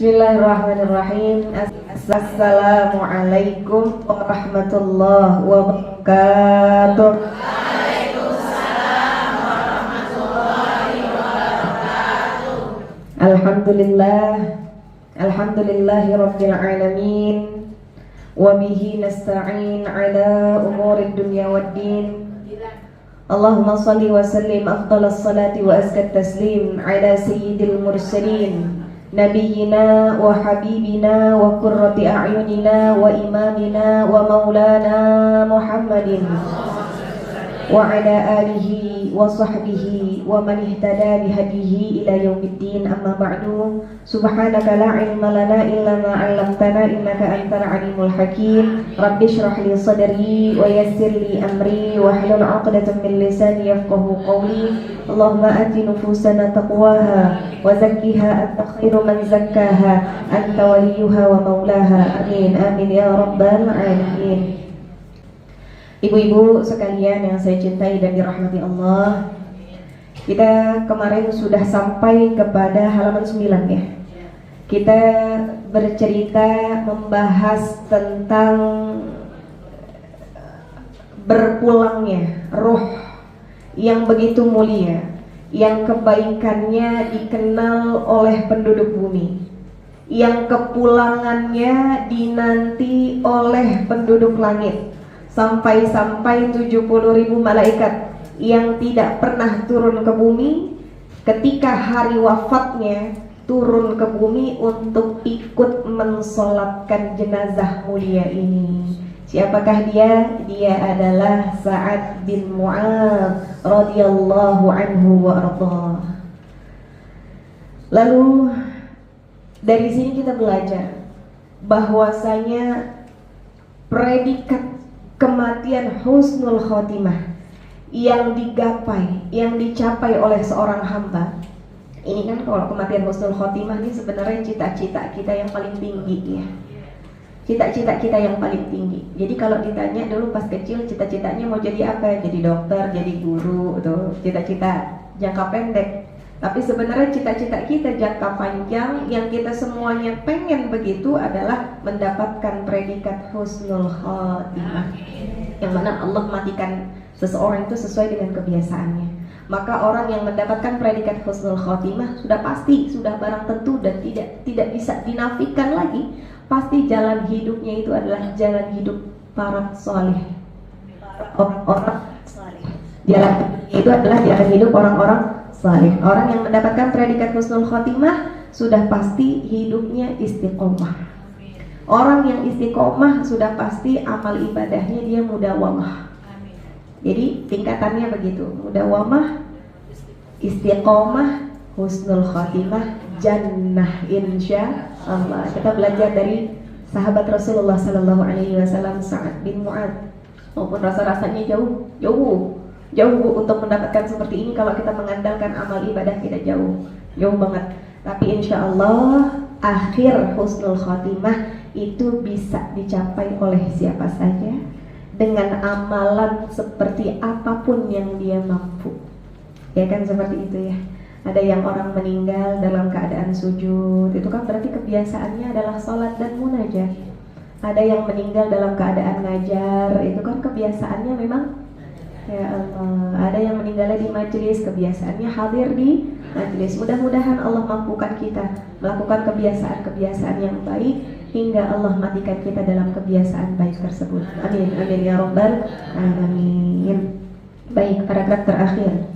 Bismillahirrahmanirrahim. Assalamualaikum warahmatullahi wabarakatuh. Waalaikumsalam warahmatullahi wabarakatuh. Alhamdulillahi rabbil alamin. Wa bihi nasta'in ala umuri dunya waddin. Allahumma salli wa sallim afdalas salati wa azkat taslim ala sayyidil mursalin Nabiyyina wa habibina wa qurrati a'yunina wa imamina wa maulana Muhammadin wa ala alihi wa sahbihi wa man ihtada bihadihi ila yaumiddin, amma ba'du. Subhanaka la ilma lana illa ma 'allamtana innaka antal alimul hakim. Rabbi shrah li sadri wa yassir li amri wa hlul 'uqdatam min lisani yafqahu qawli. Allahumma ati nufusana taqwaha wa zakkiha anta khairu man zakkaha anta waliyuha wa maulaha. Amin amin ya rabbal alamin. Ibu-ibu sekalian yang saya cintai dan dirahmati Allah, kita kemarin sudah sampai kepada halaman 9 ya. Kita bercerita membahas tentang berpulangnya ruh yang begitu mulia, yang kebaikannya dikenal oleh penduduk bumi, yang kepulangannya dinanti oleh penduduk langit, sampai-sampai 70.000 malaikat yang tidak pernah turun ke bumi, ketika hari wafatnya turun ke bumi untuk ikut mensolatkan jenazah mulia ini. Siapakah dia? Dia adalah Sa'ad bin Mu'adz radhiyallahu anhu wa ardhah. Lalu dari sini kita belajar bahwasanya predikat kematian husnul khotimah yang digapai, yang dicapai oleh seorang hamba ini kan, kalau kematian husnul khotimah ini sebenarnya cita-cita kita yang paling tinggi ya. Cita-cita kita yang paling tinggi. Jadi kalau ditanya dulu pas kecil cita-citanya mau jadi apa? Jadi dokter, jadi guru, tuh cita-cita jangka pendek. Tapi sebenarnya cita-cita kita jangka panjang yang kita semuanya pengen begitu adalah mendapatkan predikat husnul khotimah, yang mana Allah matikan seseorang itu sesuai dengan kebiasaannya. Maka orang yang mendapatkan predikat husnul khotimah sudah pasti, sudah barang tentu dan tidak bisa dinafikan lagi, pasti jalan hidupnya itu adalah jalan hidup para saleh. Orang saleh. Jalan itu adalah jalan hidup orang-orang saleh. Orang yang mendapatkan predikat husnul khotimah sudah pasti hidupnya istiqomah. Orang yang istiqomah sudah pasti amal ibadahnya dia mudawamah. Jadi tingkatannya begitu, mudawamah, istiqomah, husnul khotimah, jannah insya Allah. Kita belajar dari sahabat Rasulullah Sallallahu Alaihi Wasallam Sa'ad bin Mu'adz. Walaupun rasa-rasanya jauh untuk mendapatkan seperti ini, kalau kita mengandalkan amal ibadah kita jauh banget. Tapi insya Allah akhir husnul khotimah itu bisa dicapai oleh siapa saja dengan amalan seperti apapun yang dia mampu. Ya kan, seperti itu ya. Ada yang orang meninggal dalam keadaan sujud, itu kan berarti kebiasaannya adalah sholat dan munajat. Ada yang meninggal dalam keadaan ngajar, itu kan kebiasaannya memang, ya Allah. Ada yang meninggalnya di majelis, kebiasaannya hadir di majelis. Mudah-mudahan Allah mampukan kita melakukan kebiasaan-kebiasaan yang baik hingga Allah matikan kita dalam kebiasaan baik tersebut. Amin amin ya rabbal alamin. Baik, paragraf terakhir.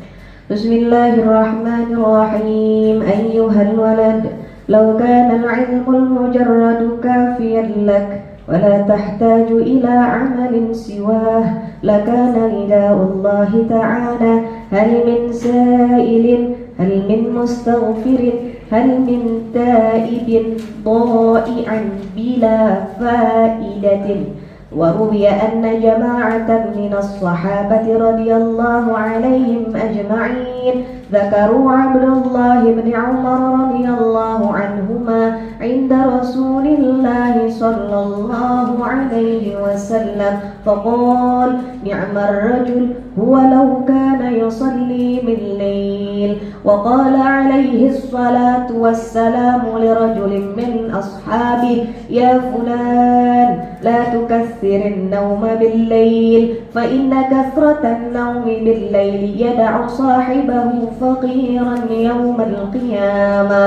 Bismillahirrahmanirrahim. Ayyuhal walad, law kana al-'ilmul mujarradu kafiyan lak wa la tahtaju ila 'amalin siwah lakana lillahi ta'ala hal min sa'ilin hal min mustaghfirin hal min taibin dha'i'an bila fa'idatin. وروي أن جماعة من الصحابة رضي الله عليهم أجمعين ذكروا عبد الله بن عمر رضي الله عنهما عند رسول الله صلى الله عليه وسلم فقال نعم الرجل هو لو كان يصلي بالليل. وقال عليه الصلاة والسلام لرجل من أصحابه يا فلان لا تكثر النوم بالليل فإن كثرة النوم بالليل يدع صاحبه فقيرا يوم القيامة.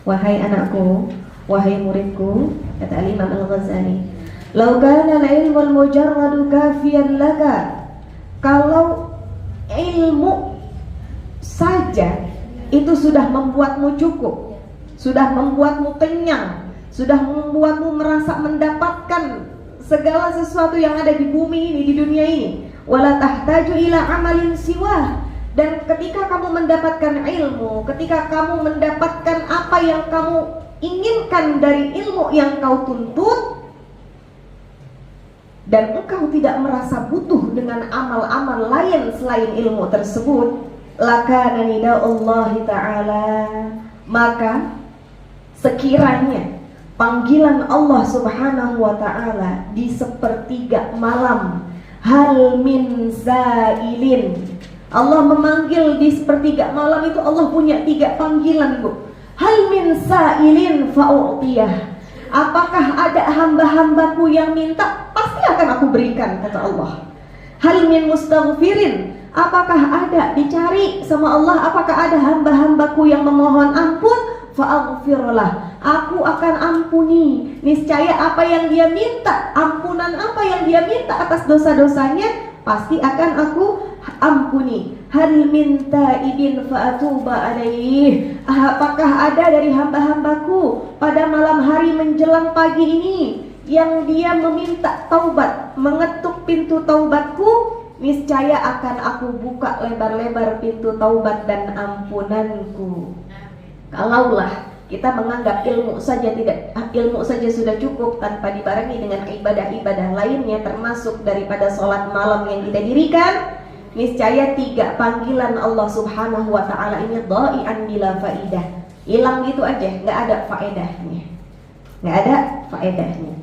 Wahai anakku, wahai muridku, kata Imam Al-Ghazali, lau kana al-ilmu al-mujarradu kafiyan laka, kalau ilmu saja itu sudah membuatmu cukup, sudah membuatmu kenyang, sudah membuatmu merasa mendapatkan segala sesuatu yang ada di bumi ini, di dunia ini. Wala tahtaju ila amalin siwah. Dan ketika kamu mendapatkan ilmu, ketika kamu mendapatkan apa yang kamu inginkan dari ilmu yang kau tuntut, dan engkau tidak merasa butuh dengan amal-amal lain selain ilmu tersebut, lakana nida'ullahi ta'ala, maka sekiranya panggilan Allah subhanahu wa ta'ala di sepertiga malam, hal min zailin, Allah memanggil di sepertiga malam itu. Allah punya 3 panggilan, Bu. Hal min sa'ilin fa'u'tiyah, apakah ada hamba-hambaku yang minta, pasti akan aku berikan, kata Allah. Hal min mustaghfirin, apakah ada, dicari sama Allah, apakah ada hamba-hambaku yang memohon ampun, fa'aghfirullah, aku akan ampuni. Niscaya apa yang dia minta, ampunan apa yang dia minta atas dosa-dosanya, pasti akan aku ampuni. Hal min taibin fa'atuba alaih, apakah ada dari hamba-hambaku pada malam hari menjelang pagi ini yang dia meminta taubat, mengetuk pintu taubatku, niscaya akan aku buka lebar-lebar pintu taubat dan ampunanku. Kalaulah kita menganggap ilmu saja sudah cukup tanpa dibarengi dengan ibadah-ibadah lainnya, termasuk daripada sholat malam yang kita dirikan, niscaya 3 panggilan Allah subhanahu wa ta'ala ini dha'i'an bila faidah, hilang gitu aja, nggak ada faedahnya.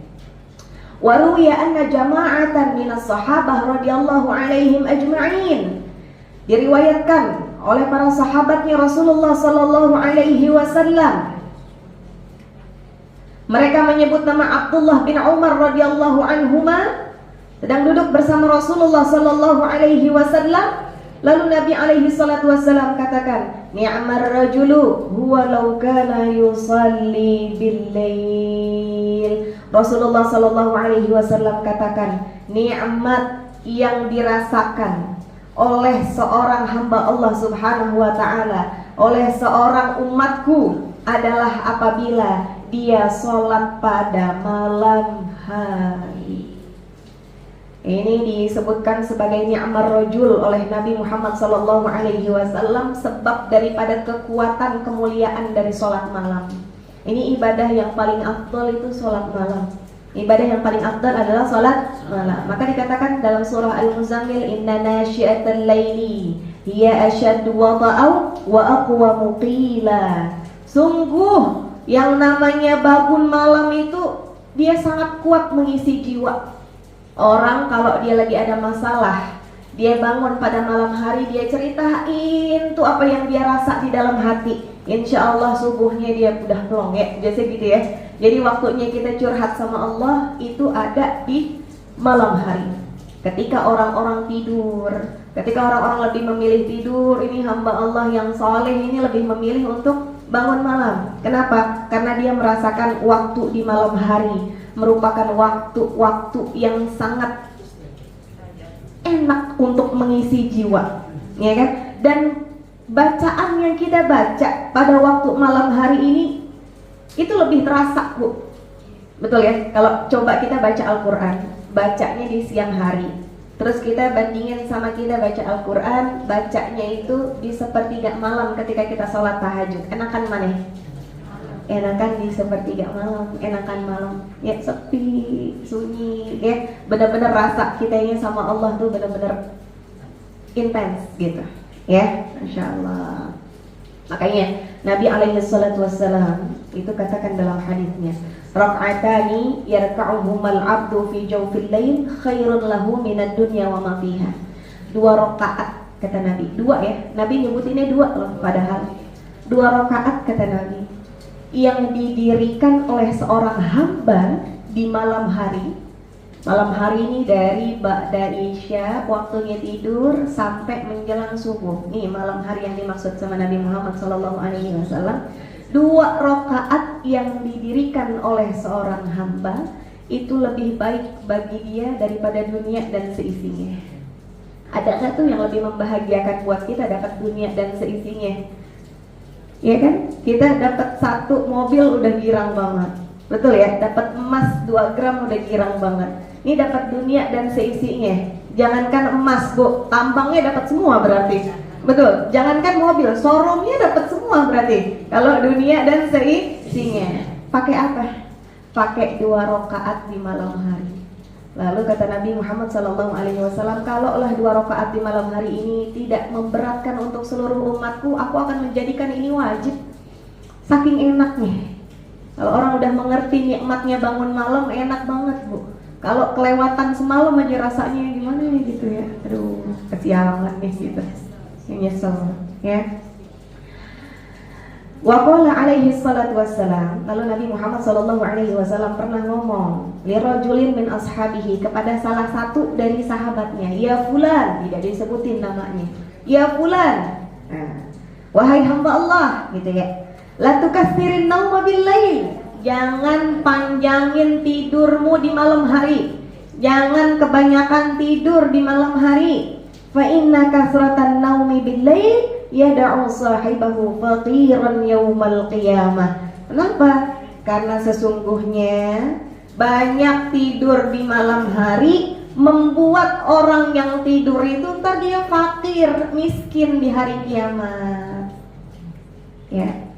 Wa ruwiya anna jama'atan minas sahabah radhiyallahu alaihim ajma'in, diriwayatkan oleh para sahabatnya Rasulullah sallallahu alaihi wasallam, mereka menyebut nama Abdullah bin Umar radhiyallahu anhuma, sedang duduk bersama Rasulullah sallallahu alaihi wasallam. Lalu Nabi alaihi salatu wasallam katakan, ni'mar rajulu huwa law kana yusalli bil-lail. Rasulullah sallallahu alaihi wasallam katakan, nikmat yang dirasakan oleh seorang hamba Allah subhanahu wa ta'ala, oleh seorang umatku, adalah apabila dia sholat pada malam hari. Ini disebutkan sebagai ni'mar rajul oleh Nabi Muhammad sallallahu alaihi wasallam, sebab daripada kekuatan kemuliaan dari sholat malam. Ini ibadah yang paling afdal, itu sholat malam. Ibadah yang paling afdal adalah sholat malam. Maka dikatakan dalam surah Al-Muzammil, inna nasyi'atal laili hiya asyaddu wata'aw wa aqwamu qila. Sungguh yang namanya bangun malam itu dia sangat kuat mengisi jiwa. Orang kalau dia lagi ada masalah, dia bangun pada malam hari, dia ceritain tuh apa yang dia rasa di dalam hati, insya Allah subuhnya dia udah plong ya, biasa gitu ya. Jadi waktunya kita curhat sama Allah itu ada di malam hari, ketika orang-orang tidur, ketika orang-orang lebih memilih tidur. Ini hamba Allah yang soleh ini lebih memilih untuk bangun malam. Kenapa? Karena dia merasakan waktu di malam hari merupakan waktu-waktu yang sangat enak untuk mengisi jiwa, ya kan? Dan bacaan yang kita baca pada waktu malam hari ini itu lebih terasa, Bu. Betul ya? Kalau coba kita baca Al-Quran, bacanya di siang hari, terus kita bandingin sama kita baca Al-Quran, bacanya itu di sepertiga malam ketika kita sholat tahajud. Enakan mana? Enakan di sepertiga malam, enakan malam ya, sepi, sunyi ya, benar-benar rasa kita ini sama Allah tuh benar-benar intens gitu. Ya, Masya Allah. Makanya Nabi alaihi salatu wassalam itu katakan dalam hadisnya, rak'atani yarka'uhumal abdu fi jawfil lail khairun lahu minad dunya wa ma fiha. 2 rakaat kata Nabi. 2 ya. Nabi nyebutinnya 2 loh, padahal 2 rakaat kata Nabi yang didirikan oleh seorang hamba di malam hari. Malam hari ini dari ba'da isya waktunya tidur sampai menjelang subuh. Nih malam hari yang dimaksud sama Nabi Muhammad SAW. 2 rakaat yang didirikan oleh seorang hamba itu lebih baik bagi dia daripada dunia dan seisinya. Ada nggak tuh yang lebih membahagiakan buat kita dapat dunia dan seisinya? Ya kan? Kita dapat 1 mobil udah girang banget. Betul ya? Dapat emas 2 gram udah girang banget. Ini dapat dunia dan seisinya. Jangankan emas, Bu, tampangnya dapat semua berarti. Betul. Jangankan mobil, showroomnya dapat semua berarti. Kalau dunia dan seisinya. Pakai apa? Pakai 2 rakaat di malam hari. Lalu kata Nabi Muhammad SAW, kalaulah 2 rakaat di malam hari ini tidak memberatkan untuk seluruh umatku, aku akan menjadikan ini wajib. Saking enaknya. Kalau orang udah mengerti nikmatnya bangun malam, enak banget, Bu. Kalau kelewatan semalam aja rasanya gimana nih gitu ya. Aduh, kesiangan nih gitu. Nyesel ya. Wa qala alaihi salatu wassalam, lalu Nabi Muhammad SAW pernah ngomong li rajulin min ashabihi, kepada salah satu dari sahabatnya, ya fulan, tidak disebutin namanya, ya fulan, wahai hamba Allah gitu ya, la tukatsirin nauma bil lail, jangan panjangin tidurmu di malam hari, jangan kebanyakan tidur di malam hari. Fa inna kasratan naumi bil lail yada'u sahibahu faqiran yaumal qiyamah. Kenapa? Karena sesungguhnya banyak tidur di malam hari membuat orang yang tidur itu ntar dia fakir, miskin di hari kiamat. Ya.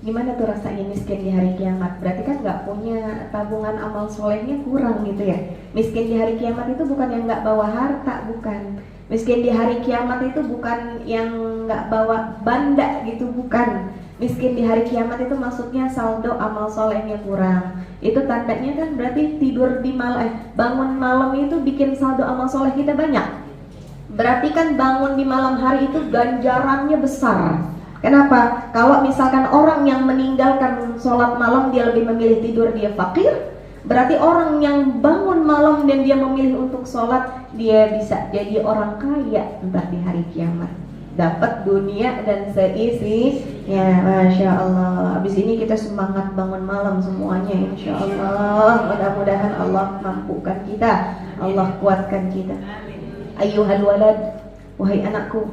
Gimana tuh rasanya miskin di hari kiamat? Berarti kan nggak punya tabungan amal solehnya, kurang gitu ya. Miskin di hari kiamat itu bukan yang nggak bawa harta, bukan. Miskin di hari kiamat itu bukan yang nggak bawa banda gitu, bukan. Miskin di hari kiamat itu maksudnya saldo amal solehnya kurang. Itu tandanya kan berarti tidur di malam, bangun malam itu bikin saldo amal soleh kita banyak. Berarti kan bangun di malam hari itu ganjarannya besar. Kenapa? Kalau misalkan orang yang meninggalkan sholat malam dia lebih memilih tidur, dia fakir. Berarti orang yang bangun malam dan dia memilih untuk sholat, dia bisa jadi orang kaya entar di hari kiamat. Dapat dunia dan seisinya. Masya Allah. Habis ini kita semangat bangun malam semuanya, insya Allah. Mudah-mudahan Allah mampukan kita, Allah kuatkan kita. Ayyuhal walad, wahai anakku,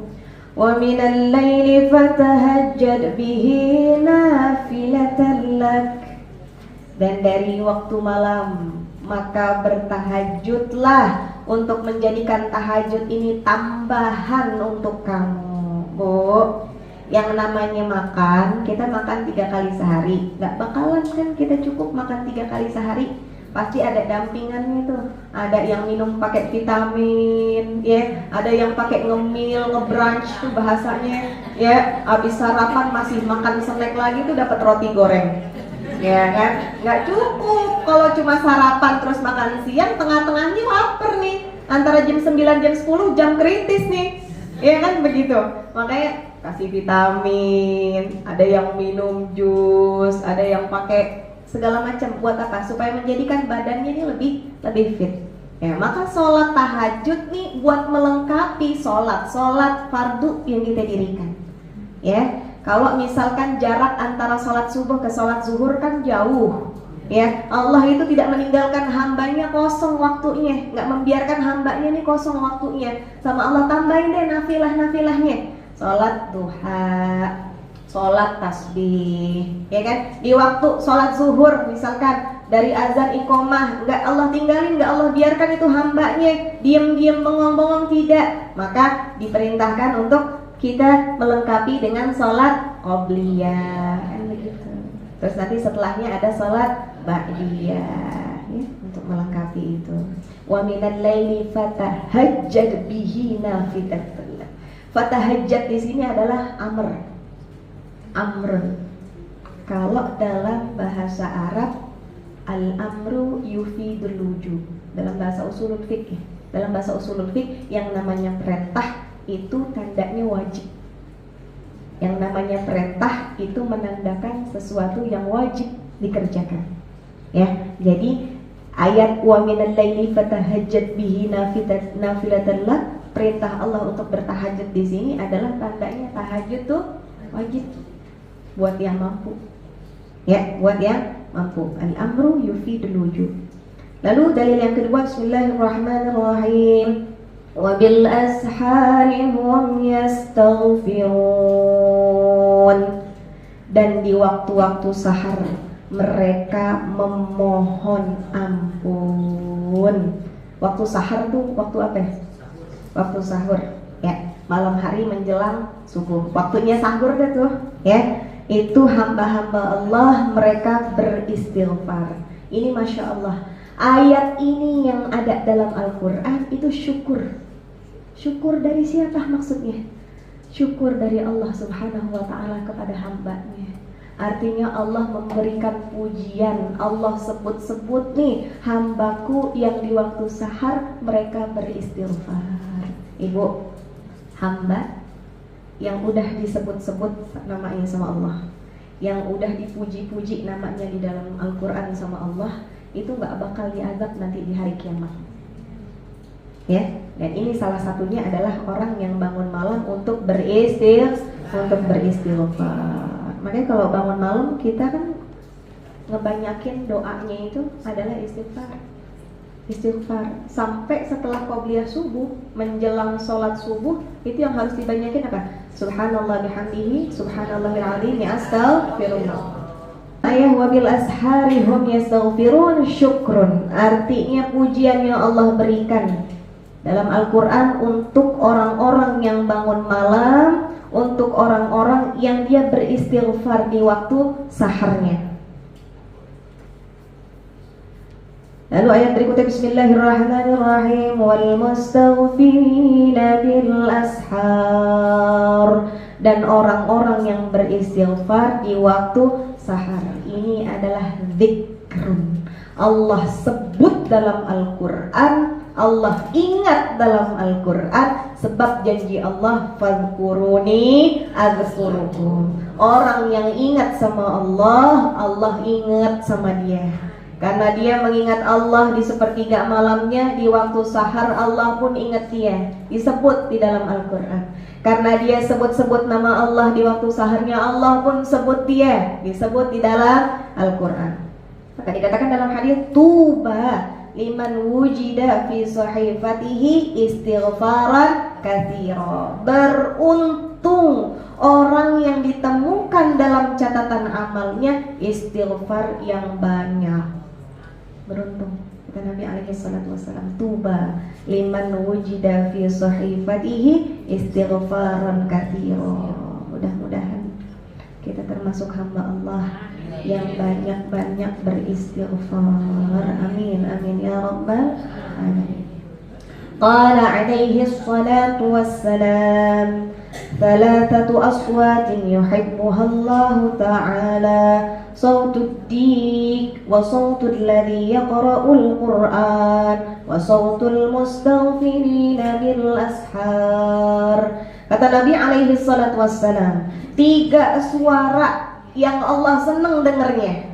wa minal laili fatahajjad bihi nafilatan lak, dan dari waktu malam maka bertahajudlah untuk menjadikan tahajud ini tambahan untuk kamu, Bu. Yang namanya makan, kita makan 3 kali sehari, nggak bakalan kan kita cukup makan 3 kali sehari. Pasti ada dampingannya tuh. Ada yang minum pakai vitamin, ya. Ada yang pakai ngemil, ngebrunch tuh bahasanya, ya. Habis sarapan masih makan snack lagi tuh dapat roti goreng, ya kan? Nggak cukup kalau cuma sarapan terus makan siang, tengah-tengahnya lapar nih. Antara jam 9 jam 10 jam kritis nih, ya kan begitu. Makanya kasih vitamin, ada yang minum jus, ada yang pakai segala macam, buat apa? Supaya menjadikan badannya ini lebih fit. Ya, maka sholat tahajud nih buat melengkapi sholat fardu yang kita dirikan. Ya, kalau misalkan jarak antara sholat subuh ke sholat zuhur kan jauh. Ya, Allah itu tidak meninggalkan hambanya kosong waktunya, nggak membiarkan hambanya nih kosong waktunya. Sama Allah tambahin deh nafilahnya. Sholat duha, sholat tasbih, ya kan? Di waktu sholat zuhur misalkan dari azan iqomah, nggak Allah tinggalin, nggak Allah biarkan itu hambanya diam-diam bengong-bengong, tidak. Maka diperintahkan untuk kita melengkapi dengan sholat qobliyah, kan begitu. Terus nanti setelahnya ada sholat ba'diyah, ya, untuk melengkapi itu. Wa minal laili fatahajjad bihi nafilatan lak. Fatahajjat di sini adalah amrun. Kalau dalam bahasa Arab al-amru yufidul wujub. Dalam bahasa usulul fiqh, yang namanya perintah itu tandanya wajib. Yang namanya perintah itu menandakan sesuatu yang wajib dikerjakan. Ya, jadi ayat wa minal laili fatahajjat bihi nafilatan lak, perintah Allah untuk bertahajud di sini adalah tandanya tahajud tuh wajib buat yang mampu. Ya, buat yang mampu. Al-amru yufidul wujub. Lalu dalil yang kedua, bismillahirrahmanirrahim. Wa bil ashari hum yastaghfirun. Dan di waktu-waktu sahar mereka memohon ampun. Waktu sahar tuh waktu apa ya? Waktu sahur. Ya, malam hari menjelang subuh. Waktunya sahur dah tuh, ya. Itu hamba-hamba Allah mereka beristighfar. Ini Masya Allah, ayat ini yang ada dalam Al-Quran itu syukur. Syukur dari siapa maksudnya? Syukur dari Allah Subhanahu wa ta'ala kepada hambanya. Artinya Allah memberikan pujian. Allah sebut-sebut nih, hambaku yang di waktu sahar mereka beristighfar. Ibu, hamba yang udah disebut-sebut namanya sama Allah, yang udah dipuji-puji namanya di dalam Al-Quran sama Allah, itu gak bakal diazab nanti di hari kiamat. Ya, dan ini salah satunya adalah orang yang bangun malam untuk beristighfar. Makanya kalau bangun malam kita kan ngebanyakin doanya itu adalah istighfar. Sampai setelah qobliyah subuh menjelang sholat subuh itu yang harus dibanyakin apa? Subhanallah bihamdihi, subhanallahil azim, astaghfirullah. Ayah wabil ashari hum yastaghfirun syukrun. Artinya pujian yang Allah berikan dalam Al-Quran untuk orang-orang yang bangun malam, untuk orang-orang yang dia beristighfar di waktu saharnya. Lalu ayat berikutnya, bismillahirrahmanirrahim, wal mustaghfirina bil ashar, dan orang-orang yang beristighfar di waktu sahar. Ini adalah zikrun. Allah sebut dalam Al-Quran, Allah ingat dalam Al-Quran, sebab janji Allah, fadhkuruni adzkurukum. Orang yang ingat sama Allah, Allah ingat sama dia. Karena dia mengingat Allah di sepertiga malamnya, di waktu sahar Allah pun ingat dia. Disebut di dalam Al-Quran. Karena dia sebut-sebut nama Allah di waktu saharnya, Allah pun sebut dia, disebut di dalam Al-Quran. Maka dikatakan dalam hadis, tuba liman wujida fi sahifatihi istighfaran katsira. Beruntung orang yang ditemukan dalam catatan amalnya istighfar yang banyak. Beruntung, kata Nabi alaihi salatu wassalam, tuba liman wujida fi sahifatihi istighfaran katsira. Mudah-mudahan kita termasuk hamba Allah yang banyak-banyak beristighfar. Amin, amin ya rabbal alamin. Qala alaihi salatu wassalam, thalathatu aswatin yuhibbuha Allah ta'ala, sautud dik, wa sautul ladhi yaqra'ul Qur'an, wa sautul mustaghfirina bil ashar. Kata Nabi alaihi salatu wassalam, 3 suara yang Allah senang dengernya,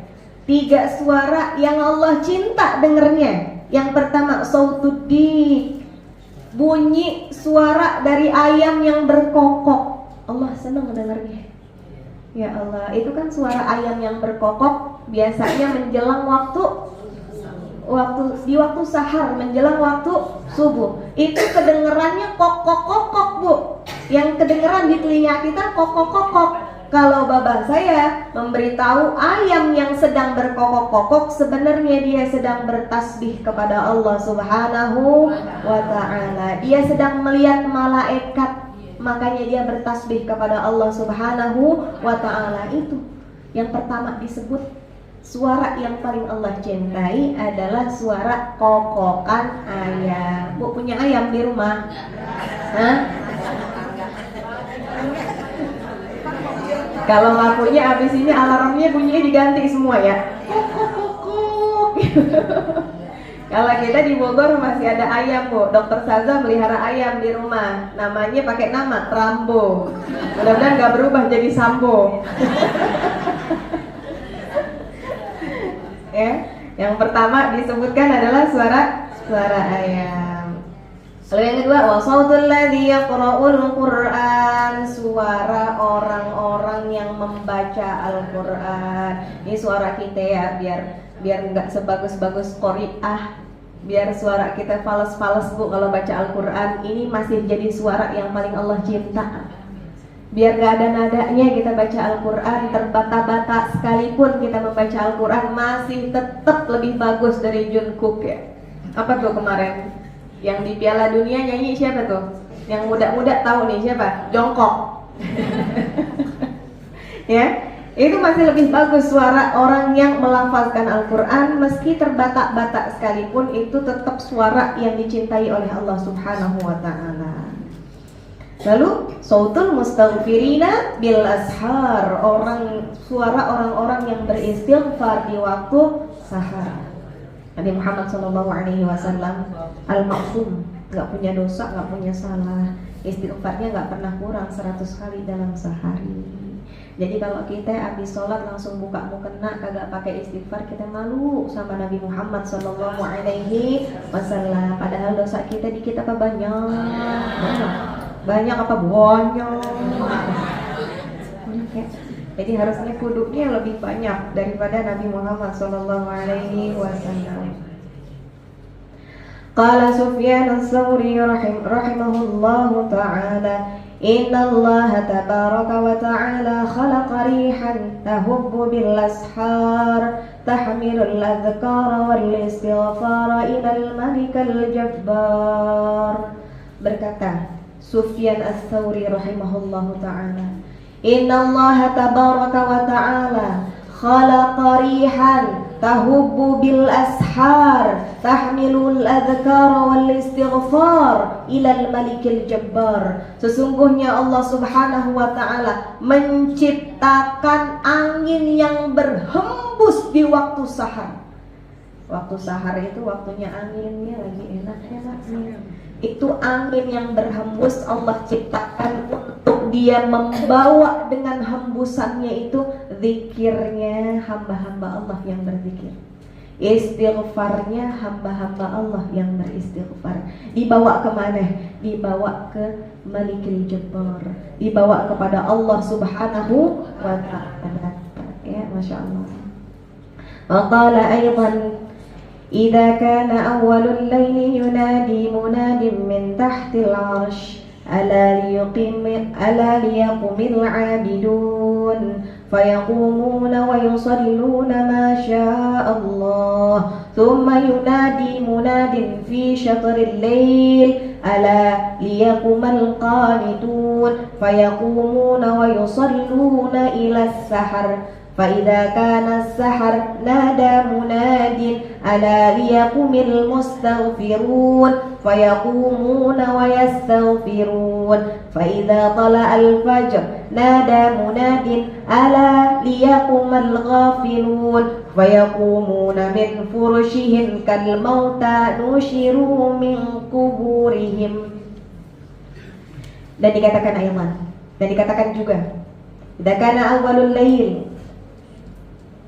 3 suara yang Allah cinta dengernya. Yang pertama, sautud dik, bunyi suara dari ayam yang berkokok. Allah senang dengarnya. Ya Allah, itu kan suara ayam yang berkokok biasanya menjelang di waktu sahar, menjelang waktu subuh. Itu kedengerannya kokok-kokok, Bu. Yang kedengeran di telinga kita kokok-kokok. Kalau baba saya memberitahu ayam yang sedang berkokok-kokok, sebenarnya dia sedang bertasbih kepada Allah Subhanahu wa ta'ala. Dia sedang melihat malaikat, makanya dia bertasbih kepada Allah Subhanahu wa ta'ala. Itu yang pertama disebut suara yang paling Allah cintai adalah suara kokokan ayam. Bu punya ayam di rumah? Hah? Kalau nggak punya, abis ini alarmnya bunyinya diganti semua ya. Kuk. Kalau kita di Bogor masih ada ayam, Bu. Dokter Saza melihara ayam di rumah. Namanya pakai nama Rambo. Mudah-mudahan nggak berubah jadi Sambo. Ya, yang pertama disebutkan adalah suara ayam. Lalu yang kedua, wa sautul ladzi yaqra'ul Qur'an, suara orang-orang yang membaca Al-Qur'an. Ini suara kita ya, biar nggak sebagus-bagus qori'ah, biar suara kita fales-fales Bu kalau baca Al-Qur'an. Ini masih jadi suara yang paling Allah cinta. Biar gak ada nadanya kita baca Al-Quran, terbata-bata sekalipun kita membaca Al-Quran masih tetap lebih bagus dari Jungkook ya. Apa tuh kemarin? Yang di Piala Dunia nyanyi siapa tuh? Yang muda-muda tahu nih siapa? Jongkok. Ya, itu masih lebih bagus suara orang yang melafazkan Al-Quran meski terbata-bata sekalipun, itu tetap suara yang dicintai oleh Allah Subhanahu wa Ta'ala. Lalu sautul mustaghfirina bil ashar, suara orang-orang yang beristighfar di waktu sahar. Nabi Muhammad SAW al-ma'sum, nggak punya dosa, nggak punya salah, istighfarnya nggak pernah kurang 100 kali dalam sehari. Jadi kalau kita habis sholat langsung buka mukena kagak pakai istighfar, kita malu sama Nabi Muhammad SAW. Padahal dosa kita dikit apa banyak? Banyak apa banyak? Ya. Jadi harusnya kuduknya lebih banyak daripada Nabi Muhammad SAW. Qala Sufyan ats-Tsauri rahimahullahu ta'ala, inna Allah tabaraka wa ta'ala khalaqa rihan tahubbu bil ashar tahmilul adhkara wal istighfara ila al-malik al-jabbar. Berkata Sufyan ats-Tsauri rahimahullahu ta'ala, inna Allah tabaraka wa ta'ala khalaqa rihan tahubbu bil ashar tahmilul adhkara wal istighfar ila al malikil jabbar. Sesungguhnya Allah Subhanahu wa ta'ala menciptakan angin yang berhembus di waktu sahar. Waktu sahar itu waktunya anginnya lagi enak-enaknya. Itu angin yang berhembus Allah ciptakan untuk dia membawa dengan hembusannya itu zikirnya hamba-hamba Allah yang berzikir, istighfarnya hamba-hamba Allah yang beristighfar. Dibawa kemana? Dibawa ke Malikil Jabbar, dibawa kepada Allah Subhanahu wa ta'ala. Ya, Masya Allah. Waqala aydan, إذا كان أول الليل ينادي مناد من تحت العرش ألا ليقم العابدون فيقومون ويصلون ما شاء الله ثم ينادي مناد في شطر الليل ألا ليقم القانتون فيقومون ويصلون إلى السحر فإذا كان السحر نادى مناد ألا ليقم المستغفرون فيقومون ويستغفرون فإذا طلع الفجر نادى مناد ألا ليقم الغافلون فيقومون من فرشهم كالموتى نشروا من قبورهم. Dan dikatakan ayman, dan dikatakan juga idza kana awwalul lail,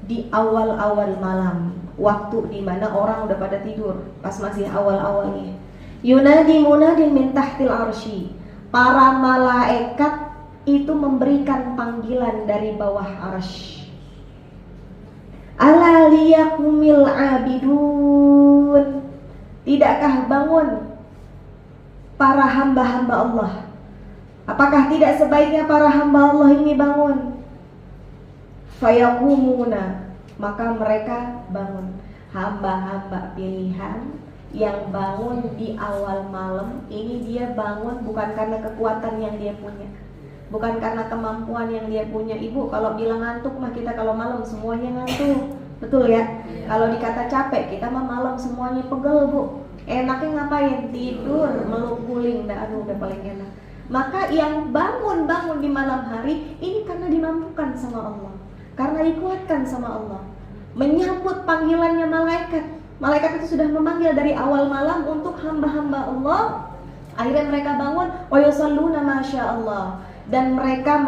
di awal-awal malam, waktu di mana orang udah pada tidur, pas masih awal-awalnya. Yunadi munadin min tahtil arsy, para malaikat itu memberikan panggilan dari bawah arsy. Ala liyakumil abidun, tidakkah bangun para hamba-hamba Allah? Apakah tidak sebaiknya para hamba Allah ini bangun? Fayakumuna, maka mereka bangun. Hamba-hamba pilihan yang bangun di awal malam ini, dia bangun bukan karena kekuatan yang dia punya, bukan karena kemampuan yang dia punya. Ibu kalau bilang ngantuk mah kita kalau malam semuanya ngantuk, betul ya? Kalau dikata capek kita mah malam semuanya pegel, Bu. Enaknya ngapain? Tidur, meluk guling, aduh udah paling enak. Maka yang bangun di malam hari ini karena dimampukan sama Allah, karena dikuatkan sama Allah, menyambut panggilannya malaikat. Malaikat itu sudah memanggil dari awal malam untuk hamba-hamba Allah. Akhirnya mereka bangun, wa yusalluna masyaallah, dan mereka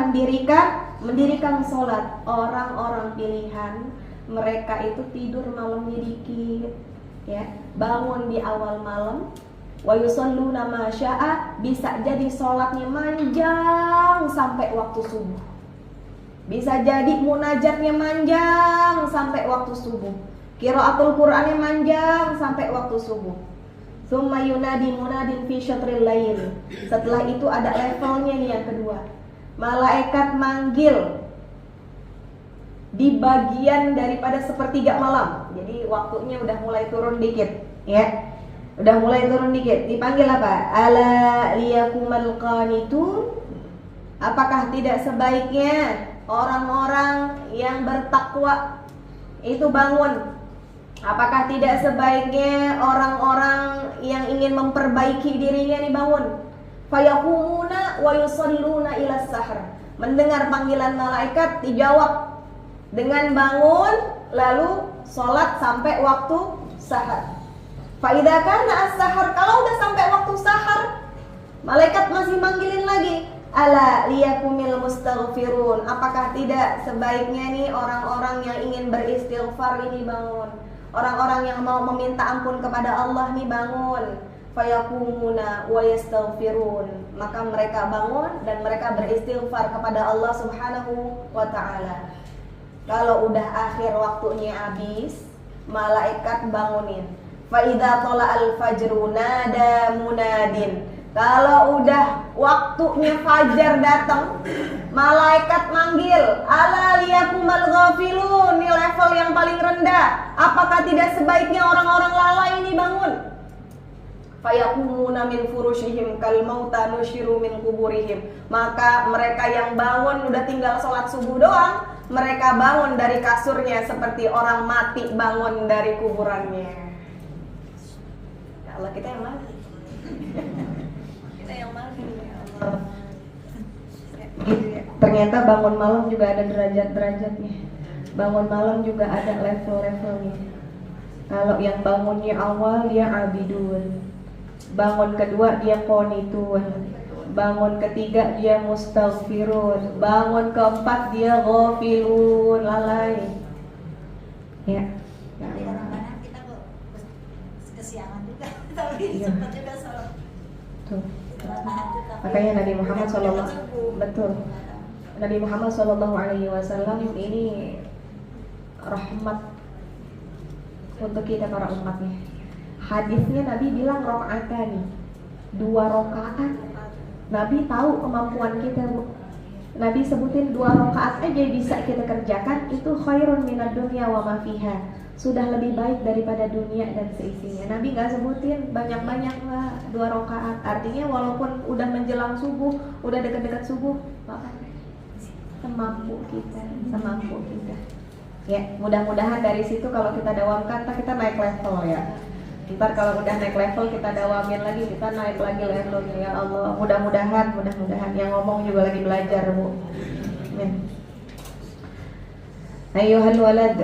mendirikan sholat. Orang-orang pilihan mereka itu tidur malamnya dikit, ya, bangun di awal malam. Wa yusalluna masya'a, bisa jadi sholatnya manjang sampai waktu subuh, bisa jadi munajatnya manjang sampai waktu subuh, qiraatul Qur'annya manjang sampai waktu subuh. Summa yunadi munadin fi syatril lail. Setelah itu ada levelnya nih yang kedua. Malaikat manggil di bagian daripada sepertiga malam. Jadi waktunya udah mulai turun dikit, ya. Udah mulai turun dikit. Dipanggil apa? Ala liyakumal qanitun. Apakah tidak sebaiknya orang-orang yang bertakwa itu bangun? Apakah tidak sebaiknya orang-orang yang ingin memperbaiki dirinya ini bangun? Fayakumuna wa yusalluna ila sahar. Mendengar panggilan malaikat dijawab dengan bangun lalu sholat sampai waktu sahar. Faidah kana as-sahar, kalau udah sampai waktu sahar, malaikat masih manggilin lagi. Ala liyakumil mustaghfirun. Apakah tidak sebaiknya nih orang-orang yang ingin beristighfar ini bangun? Orang-orang yang mau meminta ampun kepada Allah nih bangun. Fayakumuna wa yastaghfirun. Maka mereka bangun dan mereka beristighfar kepada Allah Subhanahu wa taala. Kalau udah akhir waktunya habis, malaikat bangunin. Fa idza tala'al fajru nada munadin. Kalau udah waktunya fajar datang, malaikat manggil, ala liyakumal ghafilun, ini level yang paling rendah. Apakah tidak sebaiknya orang-orang lalai ini bangun? Fayakumuna min furushihim kal mauta nushiru min kuburihim. Maka mereka yang bangun udah tinggal sholat subuh doang, mereka bangun dari kasurnya seperti orang mati bangun dari kuburannya. Ya Allah, kita yang mati. Kita yang mati, ya Allah. Ternyata bangun malam juga ada derajat-derajatnya. Bangun malam juga ada level-levelnya. Kalau yang bangunnya awal dia abidun, bangun kedua dia qanitun, bangun ketiga dia mustaghfirun, bangun keempat dia ghafilun, lalai. Ya. Jadi kadang-kadang kita kok kesiangan juga, tapi Iya. sempat juga sholat. Tuh. Tahajud, tapi Makanya Nabi Muhammad tidak SAW, cukup. betul. Nabi Muhammad SAW ini rahmat untuk kita para umatnya. Hadisnya Nabi bilang rakaatani, 2 rakaat. Nabi tahu kemampuan kita, Bu. Nabi sebutin 2 rakaat aja bisa kita kerjakan, itu khairun minad dunya wa ma fiha. Sudah lebih baik daripada dunia dan seisinya. Nabi nggak sebutin banyak-banyak lah, 2 rakaat. Artinya walaupun udah menjelang subuh, udah dekat-dekat subuh, semampu kita. Ya, mudah-mudahan dari situ kalau kita dawamkan, kita naik level ya. Ntar kalau udah naik level kita dawamin lagi, kita naik lagi levelnya, ya Allah. Mudah-mudahan yang ngomong juga lagi belajar, Bu. Ya. Ayyuhal walad,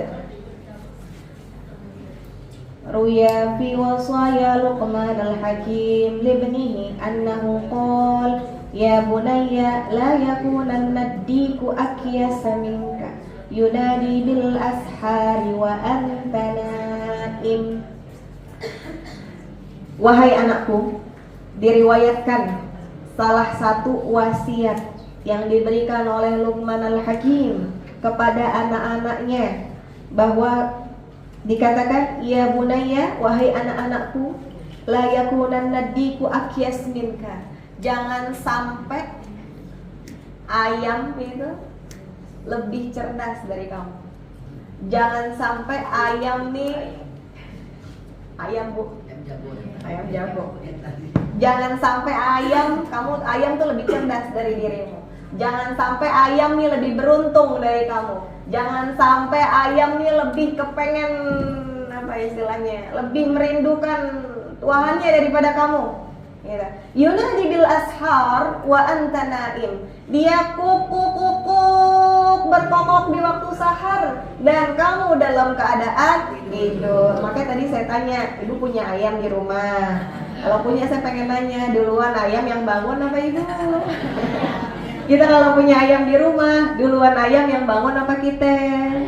ruya fi wasaya Luqman al-Hakim libnihi annahu qala ya bunayya la yakunanna ad-diku akyasa minka yunadi bil ashari wa anta naim. Wahai anakku, diriwayatkan salah satu wasiat yang diberikan oleh Luqman al-Hakim kepada anak-anaknya, bahwa dikatakan ya bunayya, wahai anak-anakku, la yakunanna ad-diku akyas minka. Jangan sampai ayam itu lebih cerdas dari kamu. Jangan sampai ayam nih, ayam Bu, ayam jago. Jangan sampai ayam tuh lebih cerdas dari dirimu. Jangan sampai ayam nih lebih beruntung dari kamu. Jangan sampai ayam nih lebih kepengen, apa istilahnya, lebih merindukan tuannya daripada kamu. Gitu. Yunadi bil ashar wa anta naim. Dia kukuk berkokok di waktu sahar dan kamu dalam keadaan tidur. Makanya tadi saya tanya, ibu punya ayam di rumah? Kalau punya, saya pengen nanya, duluan ayam yang bangun apa ibu? Kita kalau punya ayam di rumah, duluan ayam yang bangun apa kita?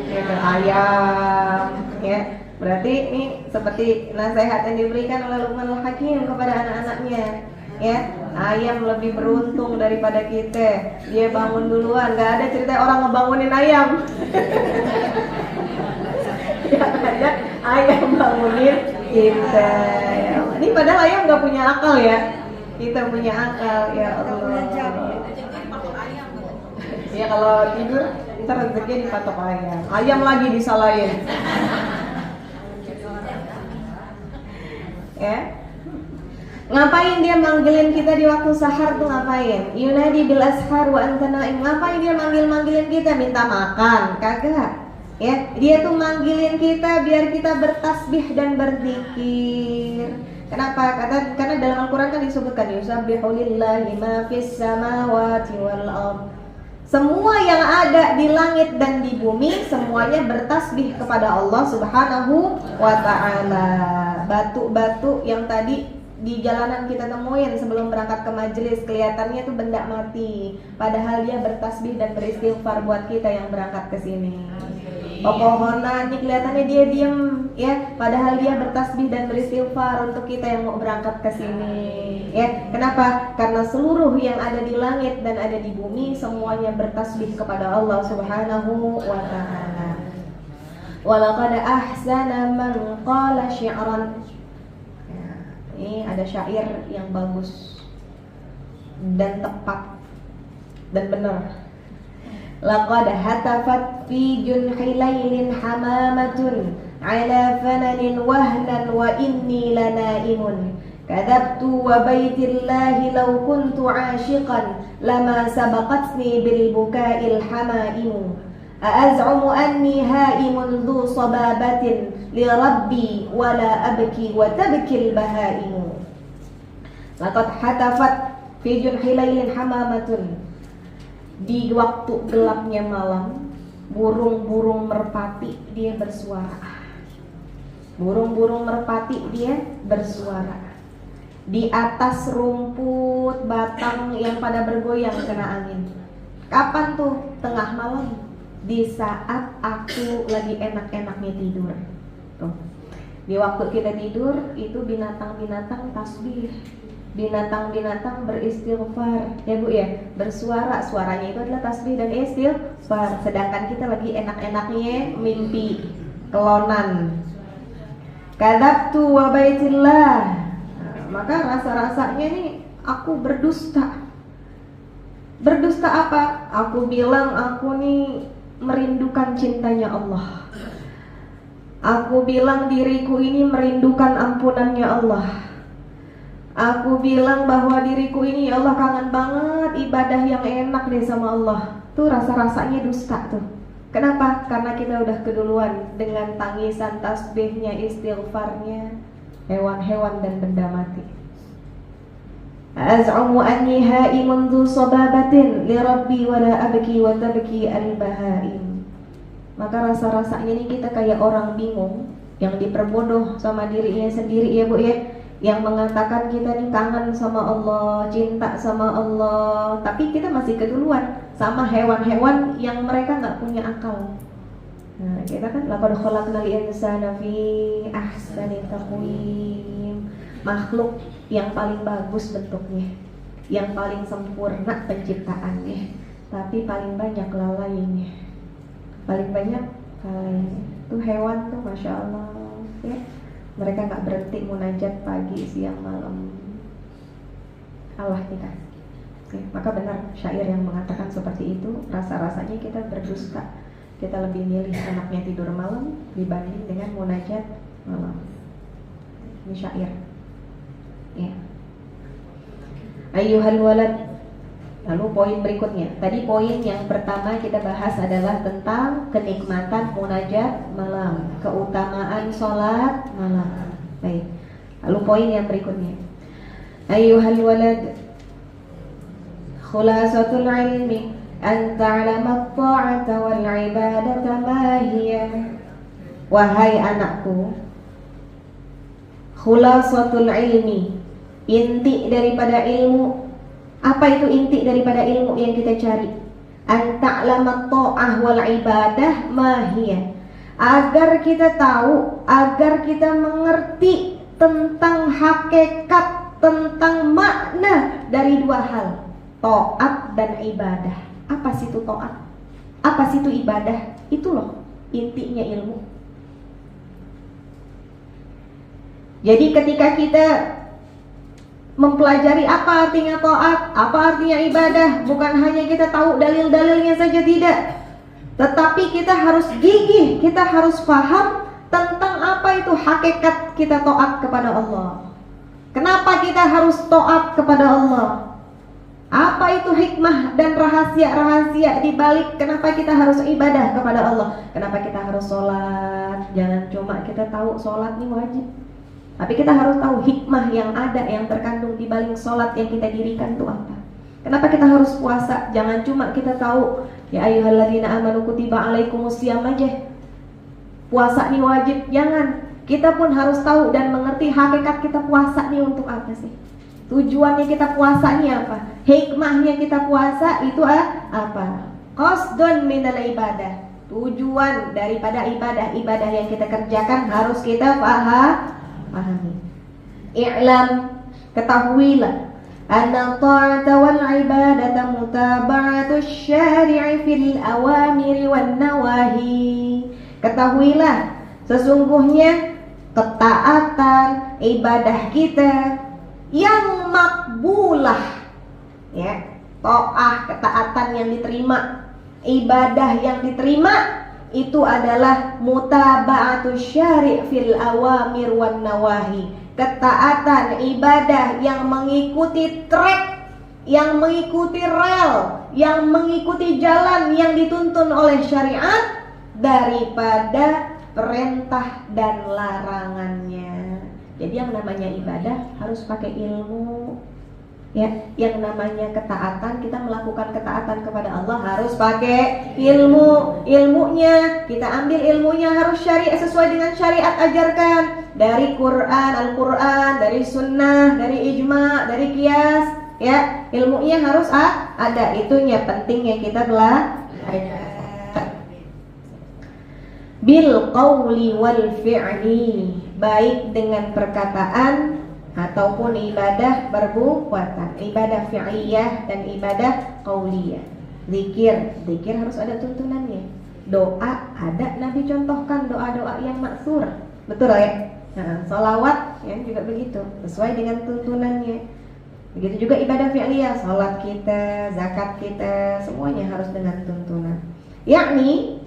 Gitu, ayam. Ya, berarti ini seperti nasihat yang diberikan oleh Luqmanul Hakim kepada anak-anaknya. Ya, ayam lebih beruntung daripada kita. Dia bangun duluan. Gak ada cerita orang ngebangunin ayam. Ya, ada ayam bangunin kita. Ya. Ini padahal ayam gak punya akal ya. Kita punya akal ya Allah. Ya kalau tidur, kita rezeki dipatok ayam. Ayam lagi disalahin. Ya. Ngapain dia manggilin kita di waktu sahar tuh ngapain? Yunadi bil ashar wa anta naim. Ngapain dia manggilin kita minta makan? Kagak. Ya, dia tuh manggilin kita biar kita bertasbih dan berzikir. Kenapa? Karena dalam Al-Qur'an kan disebutkan yusabbihu lillahi ma fis samawati wal ardh. Semua yang ada di langit dan di bumi semuanya bertasbih kepada Allah Subhanahu wa ta'ala. Batu-batu yang tadi di jalanan kita temuin sebelum berangkat ke majelis, kelihatannya itu benda mati, padahal dia bertasbih dan beristighfar buat kita yang berangkat ke sini. Pepohonan ini kelihatannya dia diem ya, padahal dia bertasbih dan beristighfar untuk kita yang mau berangkat ke sini. Ya, kenapa? Karena seluruh yang ada di langit dan ada di bumi semuanya bertasbih kepada Allah Subhanahu wa ta'ala. Walaqad ahsana man qala syi'ran. Ini ada syair yang bagus dan tepat dan benar. Laqad hatafat fi junhi laylin hamamatun ala fananin wahnan wa inni lanaimun. Kadabtu wa baitillahi law kuntu ashiqan lama sabaqatni bil buka'il hamaimu. A'az'umu anni ha'imun dhu sababatin li rabbi wa la abki wa tabki al-bahaimu. Laqad hatafat fi junhi laylin hamamatun. Di waktu gelapnya malam, burung-burung merpati dia bersuara. Burung-burung merpati dia bersuara. Di atas rumput batang yang pada bergoyang kena angin. Kapan tuh? Tengah malam. Di saat aku lagi enak-enaknya tidur. Tuh. Di waktu kita tidur itu binatang-binatang tasbih, binatang-binatang beristighfar, ya Bu ya, bersuara, suaranya itu adalah tasbih dan istighfar. Sedangkan kita lagi enak-enaknya mimpi kelonan. Kadzabtu wa baitillah. Maka rasa-rasanya nih aku berdusta. Berdusta apa? Aku bilang aku nih merindukan cintanya Allah. Aku bilang diriku ini merindukan ampunannya Allah. Aku bilang bahwa diriku ini ya Allah kangen banget ibadah yang enak deh sama Allah. Tuh rasa-rasanya dusta tuh. Kenapa? Karena kita udah keduluan dengan tangisan tasbihnya, istighfarnya hewan-hewan dan benda mati. Az'umu anni ha'imun dhu sababatin li rabbi wa la abki wa tabki al-bahaim. Maka rasa-rasanya ini kita kayak orang bingung yang diperbodoh sama dirinya sendiri ya Bu ya, yang mengatakan kita nih kangen sama Allah, cinta sama Allah, tapi kita masih keduluan sama hewan-hewan yang mereka nggak punya akal. Nah, kita kan laqad khalaqnal insana fi ahsani taqwim. Makhluk yang paling bagus bentuknya, yang paling sempurna penciptaannya, tapi paling banyak lalainya. Paling banyak lalainya. Tuh hewan tuh Masya Allah ya. Mereka gak berhenti munajat pagi, siang, malam. Allah kita ya, maka benar syair yang mengatakan seperti itu. Rasa-rasanya kita berdusta. Kita lebih milih enaknya tidur malam dibanding dengan munajat malam. Ini syair ya. Ayyuhal walad. Lalu poin berikutnya. Tadi poin yang pertama kita bahas adalah tentang kenikmatan munajat malam, keutamaan sholat malam. Baik. Lalu poin yang berikutnya. Ayyuhal walad, khulasatul ilmi an ta'lama at-ta'ata wal ibadata ma hiya. Wahai anakku, khulasatul ilmi, inti daripada ilmu. Apa itu inti daripada ilmu yang kita cari? An ta'lama at-ta'ah wal ibadah ma hiya. Agar kita tahu, agar kita mengerti tentang hakikat, tentang makna dari dua hal, taat dan ibadah. Apa sih itu taat? Apa sih itu ibadah? Itu loh intinya ilmu. Jadi ketika kita mempelajari apa artinya taat, apa artinya ibadah, bukan hanya kita tahu dalil-dalilnya saja, tidak, tetapi kita harus gigih, kita harus paham tentang apa itu hakikat kita taat kepada Allah. Kenapa kita harus taat kepada Allah? Apa itu hikmah dan rahasia-rahasia di balik kenapa kita harus ibadah kepada Allah? Kenapa kita harus sholat? Jangan cuma kita tahu sholat ini wajib, tapi kita harus tahu hikmah yang ada, yang terkandung di balik sholat yang kita dirikan itu apa. Kenapa kita harus puasa? Jangan cuma kita tahu ya ayyuhalladzina amanu kutiba alaikumusiyam aja, puasa ini wajib. Jangan, kita pun harus tahu dan mengerti hakikat kita puasa ini untuk apa sih. Tujuannya kita puasa ini apa? Hikmahnya kita puasa itu apa? Qasdun minal ibadah, tujuan daripada ibadah yang kita kerjakan harus kita pahami. I'lam, ketahuilah, anna ta'ata wal ibadata mutaba'atu syari'i fil awamiri wan nawahi. Ketahuilah, sesungguhnya ketaatan, ibadah kita yang makbulah, ya, ta'ah, ketaatan yang diterima, ibadah yang diterima itu adalah mutaba'atu syari' fil awamir wan nawahi. Ketaatan, ibadah yang mengikuti track, yang mengikuti rel, yang mengikuti jalan yang dituntun oleh syariat daripada perintah dan larangannya. Jadi yang namanya ibadah harus pakai ilmu. Ya, yang namanya ketaatan, kita melakukan ketaatan kepada Allah harus pakai ilmu. Ilmunya kita ambil, ilmunya harus syariat, sesuai dengan syariat ajarkan, dari Quran, Al-Quran, dari sunnah, dari ijma, dari qiyas. Ya, ilmunya harus ada. Itunya pentingnya kita belajar. Bil qawli wal fi'li, baik dengan perkataan ataupun ibadah perbuatan, ibadah fi'liyah dan ibadah qauliyah. Zikir harus ada tuntunannya. Doa ada, Nabi contohkan doa-doa yang maksur, betul ya? Nah, salawat ya juga begitu, sesuai dengan tuntunannya. Begitu juga ibadah fi'liyah, salat kita, zakat kita, semuanya harus dengan tuntunan. Yakni,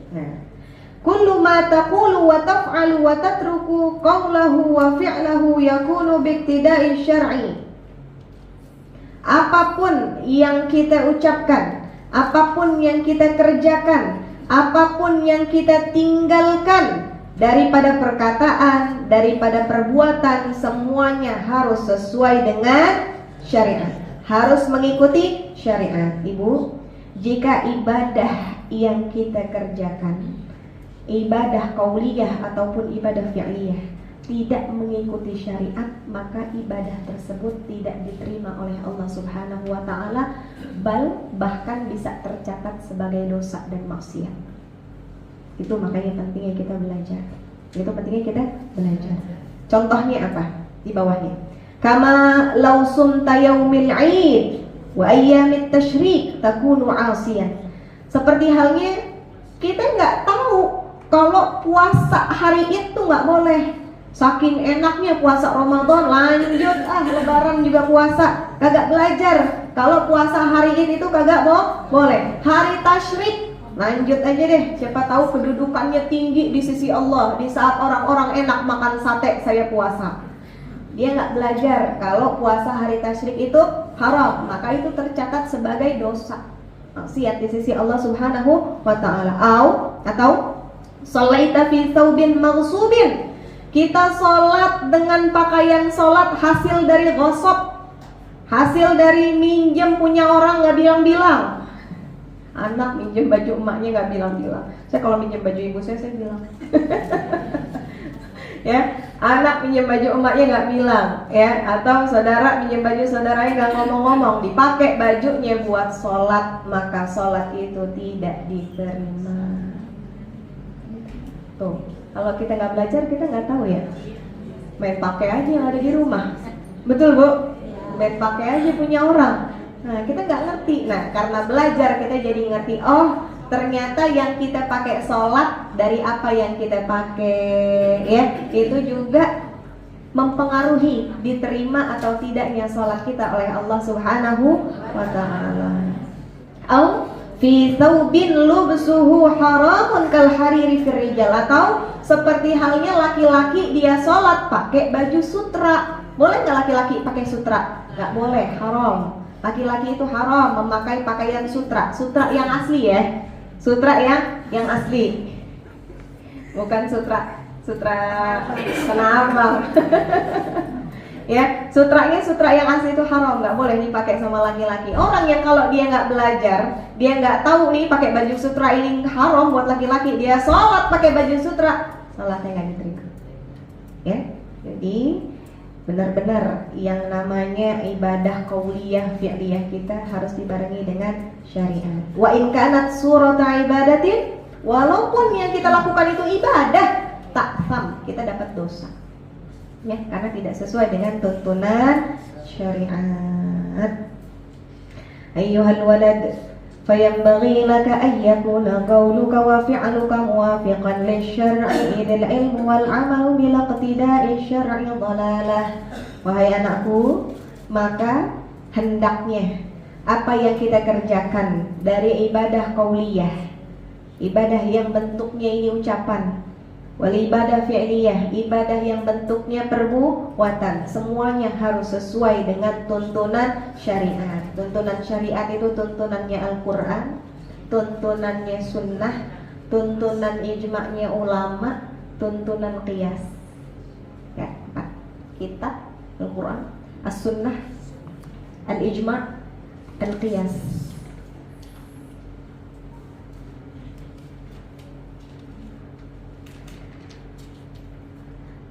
kullu ma taqulu wa taf'alu wa tatruku qawlahu wa fi'lahu yakunu biqtida'i syar'i. Apapun yang kita ucapkan, apapun yang kita kerjakan, apapun yang kita tinggalkan daripada perkataan, daripada perbuatan, semuanya harus sesuai dengan syariat, harus mengikuti syariat. Ibu, jika ibadah yang kita kerjakan, ibadah qauliyah ataupun ibadah fi'liyah, tidak mengikuti syariat, maka ibadah tersebut tidak diterima oleh Allah Subhanahu wa ta'ala, bahkan bisa tercatat sebagai dosa dan maksiat. Itu makanya pentingnya kita belajar. Itu pentingnya kita belajar. Contohnya apa? Di bawahnya. Kama law sumta yaumil 'id wa ayyamit tasyrik takunu 'asiyan. Seperti halnya kita nggak tahu kalau puasa hari itu nggak boleh. Saking enaknya puasa Ramadan, lanjut Lebaran juga puasa, kagak belajar. Kalau puasa hari ini itu kagak boleh. Hari tasyrik lanjut aja deh. Siapa tahu kedudukannya tinggi di sisi Allah. Di saat orang-orang enak makan sate, saya puasa. Dia nggak belajar kalau puasa hari tasyrik itu haram, maka itu tercatat sebagai dosa, maksiat di sisi Allah Subhanahu wa ta'ala. Atau sholaita fi thawbin maghsubin, kita sholat dengan pakaian sholat hasil dari ghasab, Hasil dari minjem punya orang nggak bilang-bilang. Anak minjem baju emaknya nggak bilang-bilang. Saya kalau minjem baju ibu saya bilang. Ya, anak minjem baju emaknya nggak bilang, ya, atau saudara minjem baju saudaranya nggak ngomong-ngomong, dipakai bajunya buat sholat, maka sholat itu tidak diterima. Tuh, kalau kita nggak belajar kita nggak tahu ya. Main pakai aja yang ada di rumah, betul Bu? Main pakai aja punya orang. Nah, kita nggak ngerti. Nah, karena belajar kita jadi ngerti. Oh, ternyata yang kita pakai sholat dari apa yang kita pakai, ya, itu juga mempengaruhi diterima atau tidaknya sholat kita oleh Allah Subhanahu wa Ta'ala. Au fi thawbin lubsuhu haramun kal hariri fir rijal, atau seperti halnya laki-laki dia sholat pakai baju sutra. Boleh nggak laki-laki pakai sutra? Nggak boleh, haram. Laki-laki itu haram memakai pakaian sutra. Sutra yang asli ya. Sutra yang asli. Bukan sutra kenapa? Ya, sutranya sutra yang asli itu haram, nggak boleh dipakai sama laki-laki. Orang yang kalau dia nggak belajar, dia nggak tahu nih pakai baju sutra ini haram buat laki-laki, dia sholat pakai baju sutra, sholatnya nggak diterima. Ya, jadi benar-benar yang namanya ibadah qauliyah fi'liyah kita harus dibarengi dengan syariat. Wa in kanat surata ibadatin, walaupun yang kita lakukan itu ibadah, taksam, kita dapat dosa. Ya, karena tidak sesuai dengan tuntunan syariat. Ayyuhal walad, fayanbaghi laka an yakuna qawluka wa fi'luka muwafiqan lisyar'i idil ilmu wal 'amalu bil iqtida'i syar'i dhalalah. Wahai anakku, maka hendaknya apa yang kita kerjakan dari ibadah qauliyah, ibadah yang bentuknya ini ucapan, wal ibadah fi'liyah, ibadah yang bentuknya perbuatan, semuanya harus sesuai dengan tuntunan syariat. Tuntunan syariat itu tuntunannya Al-Quran, tuntunannya sunnah, tuntunan ijma'nya ulama, tuntunan qiyas. Ya, 4. Kitab, Al-Quran, As-Sunnah, Al-Ijma', Al-Qiyas.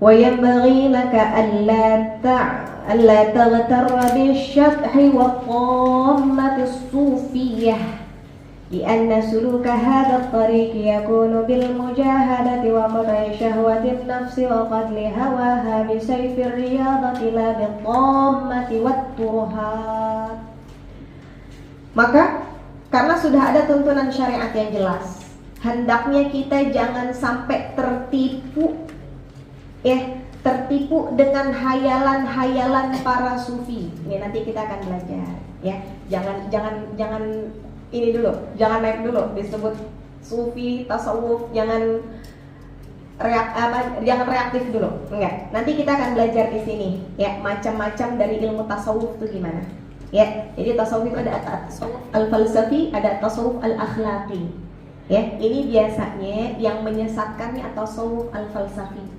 وينبغي لك ألا تغتر بالشطح والطامة الصوفية لأن سلوك هذا الطريق يكون بالمجاهدة وقطع شهوة النفس وقتل هواها بسيف الرياضة لا بالطامة والترهات. Maka karena sudah ada tuntunan syariat yang jelas, hendaknya kita jangan sampai tertipu dengan hayalan-hayalan para sufi. Ini nanti kita akan belajar, ya. Jangan ini dulu, jangan naik dulu disebut sufi, tasawuf, jangan reaktif dulu. Enggak. Nanti kita akan belajar di sini, ya, macam-macam dari ilmu tasawuf itu gimana. Ya, jadi tasawuf itu ada tasawuf al-falsafi, ada tasawuf al-akhlaqi. Ya, ini biasanya yang menyesatkannya tasawuf al-falsafi.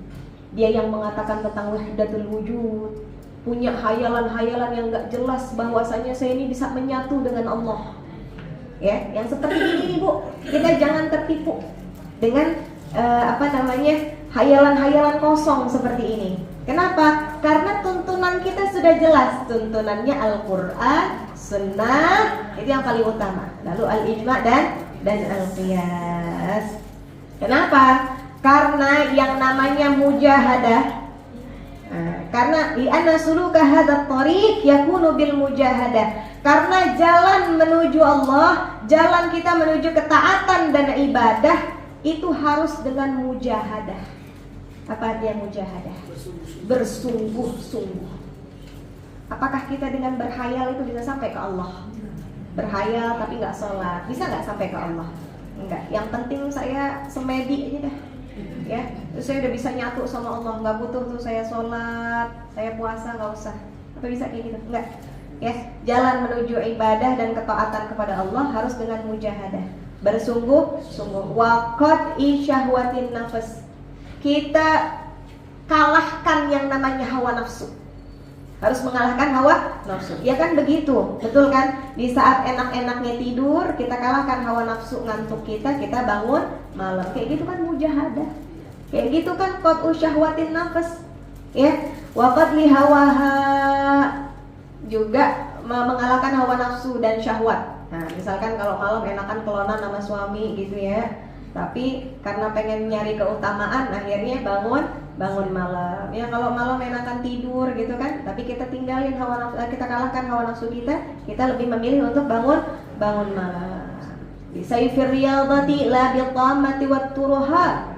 Dia yang mengatakan tentang wahdatul wujud, punya hayalan-hayalan yang gak jelas bahwasanya saya ini bisa menyatu dengan Allah. Ya, yang seperti ini Bu, kita jangan tertipu dengan hayalan-hayalan kosong seperti ini. Kenapa? Karena tuntunan kita sudah jelas, tuntunannya Al-Quran, Sunnah, itu yang paling utama. Lalu Al-Ijma' dan Al-Qiyas. Kenapa? Karena yang namanya mujahadah, karena li'anna suluka hadzal thariq yakunu bil mujahadah. Karena jalan menuju Allah, jalan kita menuju ketaatan dan ibadah itu harus dengan mujahadah. Apa artinya mujahadah? Bersungguh-sungguh. Apakah kita dengan berhayal itu bisa sampai ke Allah? Berhayal tapi nggak sholat, bisa nggak sampai ke Allah? Enggak. Yang penting saya semedi aja dah. Ya, saya udah bisa nyatu sama Allah, nggak butuh tuh saya sholat, saya puasa, nggak usah. Apa bisa kayak gitu? Enggak. Ya, jalan menuju ibadah dan ketaatan kepada Allah harus dengan mujahadah, bersungguh-sungguh. Waqat isyahwatin nafas, kita kalahkan yang namanya hawa nafsu. harus mengalahkan hawa nafsu. Ya kan begitu, betul kan? Di saat enak-enaknya tidur, kita kalahkan hawa nafsu ngantuk kita bangun malam. Kayak gitu kan mujahadah. Kayak gitu kan qat'u syahwatin nafas. Ya, wa qatli hawaha, juga mengalahkan hawa nafsu dan syahwat. Nah, misalkan kalau malam enakan kelonan sama suami gitu ya. Tapi karena pengen nyari keutamaan akhirnya bangun malam. Ya kalau malam enakan tidur gitu kan, tapi kita tinggalin hawa nafsu, kita kalahkan hawa nafsu kita lebih memilih untuk bangun malam. Bisayfir riyadati la bitamati wat-turhat.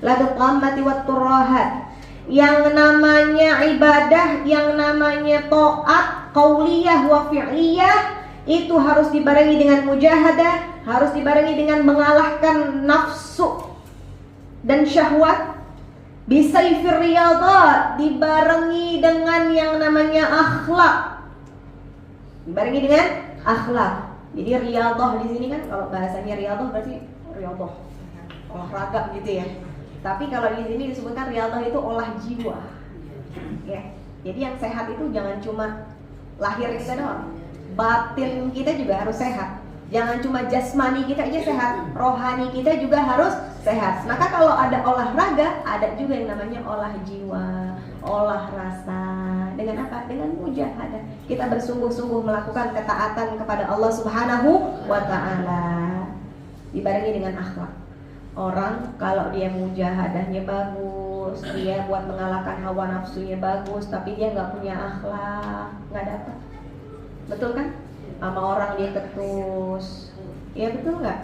La bitamati wat-turhat. Yang namanya ibadah, yang namanya taat qauliyah wa fi'liyah itu harus dibarengi dengan mujahadah, harus dibarengi dengan mengalahkan nafsu dan syahwat. Bisayfir riyadat, dibarengi dengan yang namanya akhlak. Dibarengi dengan akhlak. Jadi riyadah di sini kan kalau bahasanya riyadah berarti riyadah olahraga gitu ya. Tapi kalau di sini disebutkan riyadah itu olah jiwa. Ya. Jadi yang sehat itu jangan cuma lahir kita doang. Batin kita juga harus sehat. Jangan cuma jasmani kita aja sehat, rohani kita juga harus sehat. Maka kalau ada olahraga, ada juga yang namanya olah jiwa, olah rasa. Dengan apa? Dengan mujahadah. Kita bersungguh-sungguh melakukan ketaatan kepada Allah Subhanahu wa ta'ala. Dibarengi dengan akhlak. Orang kalau dia mujahadahnya bagus, dia buat mengalahkan hawa nafsunya bagus, tapi dia nggak punya akhlak, nggak dapat. Betul kan? Sama orang dia ketus, ya betul nggak?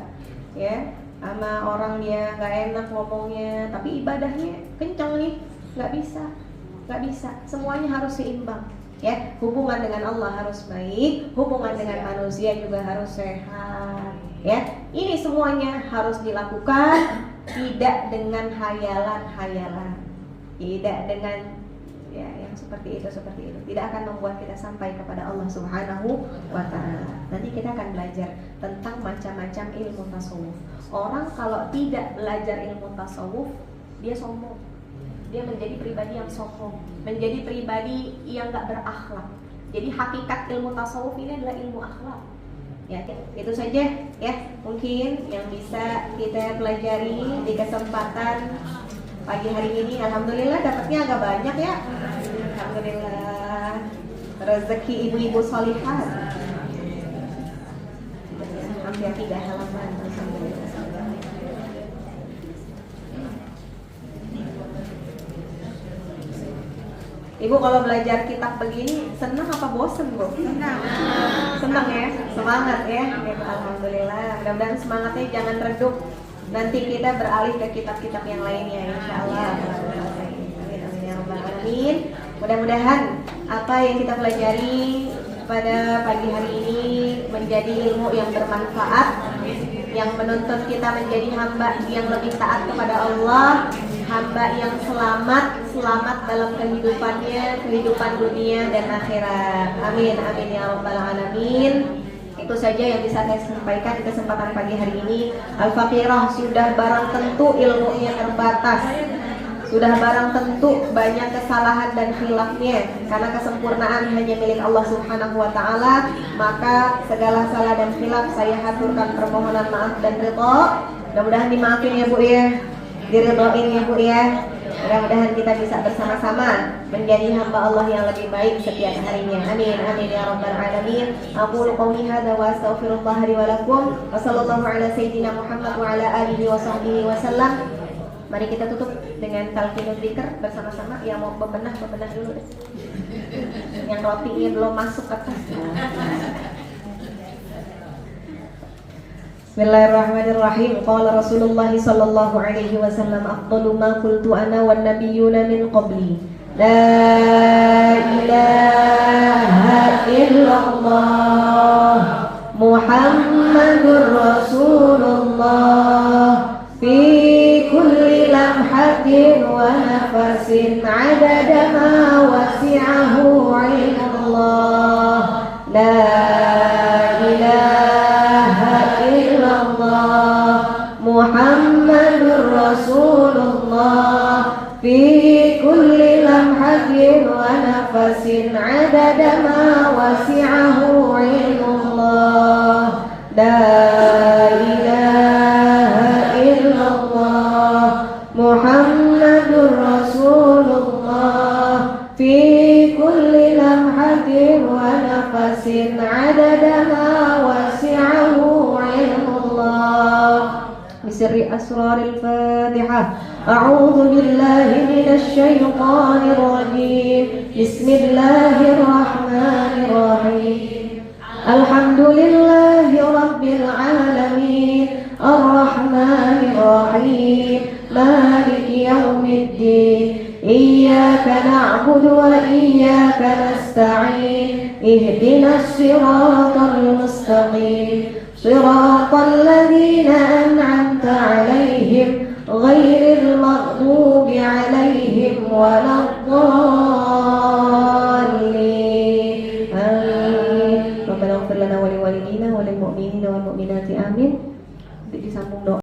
Ya, sama orang dia nggak enak ngomongnya, tapi ibadahnya kencang nih, nggak bisa. Semuanya harus seimbang. Ya, hubungan dengan Allah harus baik, hubungan dengan manusia juga harus sehat. Ya, ini semuanya harus dilakukan tidak dengan hayalan-hayalan, tidak dengan ya yang seperti itu tidak akan membuat kita sampai kepada Allah Subhanahu wa ta'ala. Nanti kita akan belajar tentang macam-macam ilmu tasawuf. Orang kalau tidak belajar ilmu tasawuf, dia sombong, dia menjadi pribadi yang sombong, menjadi pribadi yang gak berakhlak. Jadi hakikat ilmu tasawuf ini adalah ilmu akhlak. Ya, itu saja ya mungkin yang bisa kita pelajari di kesempatan pagi hari ini. Alhamdulillah dapatnya agak banyak ya. Alhamdulillah, rezeki ibu-ibu salihat. Hampir 3 halaman. Alhamdulillah. Ibu kalau belajar kitab begini senang apa bosen, Bu? Senang ya, semangat ya. Alhamdulillah. Mudah-mudahan semangatnya jangan redup. Nanti kita beralih ke kitab-kitab yang lainnya, insya Allah. Amin ya rabbal alamin. Mudah-mudahan apa yang kita pelajari pada pagi hari ini menjadi ilmu yang bermanfaat, yang menuntut kita menjadi hamba yang lebih taat kepada Allah, hamba yang selamat dalam kehidupannya, kehidupan dunia dan akhirat. Amin ya rabbal alamin. Itu saja yang bisa saya sampaikan di kesempatan pagi hari ini. Al-Faqirah sudah barang tentu ilmunya terbatas, sudah barang tentu banyak kesalahan dan khilafnya. Karena kesempurnaan hanya milik Allah Subhanahu wa ta'ala, maka segala salah dan khilaf saya haturkan permohonan maaf dan ridha. Mudah-mudahan dimaafin ya Bu ya, diridhoin ya Bu ya. Mudah-mudahan kita bisa bersama-sama menjadi hamba Allah yang lebih baik setiap harinya. Amin ya rabbal alamin. Aqulu qouli hadza wa astaghfirullah li wa lakum. Wa sallallahu ala sayyidina Muhammad wa ala alihi wa sahbihi wasallam. Mari kita tutup dengan talqinul dzikr bersama-sama. Yang mau bebenah dulu deh. Yang rotinya belum masuk ke tas. Bismillahirrahmanirrahim. Qala Rasulullah sallallahu alaihi wasallam, afdalu ma qultu ana wan nabiyyuna min qabli, la ilaha illallah Muhammadur Rasulullah fi kulli lamhatin wa nafasin adada ma wasi'ahu ilmullah. La Muhammadur Rasulullah fi kulli ونفس عدد ما وسعه علم الله لا إله إلا الله محمد رسول الله في كل لمحة ونفس عدد ما وسعه علم الله بسر أسرار الفاتحة أعوذ بالله من الشيطان الرجيم بسم الله الرحمن الرحيم الحمد لله رب العالمين الرحمن الرحيم مالك يوم الدين إياك نعبد وإياك نستعين اهدنا الصراط المستقيم صراط الذين أنعمت عليهم غير المغضوب عليهم ولا الضالين آمين ربنا اغفر لنا ولوالدينا وللمؤمنين والمؤمنات آمين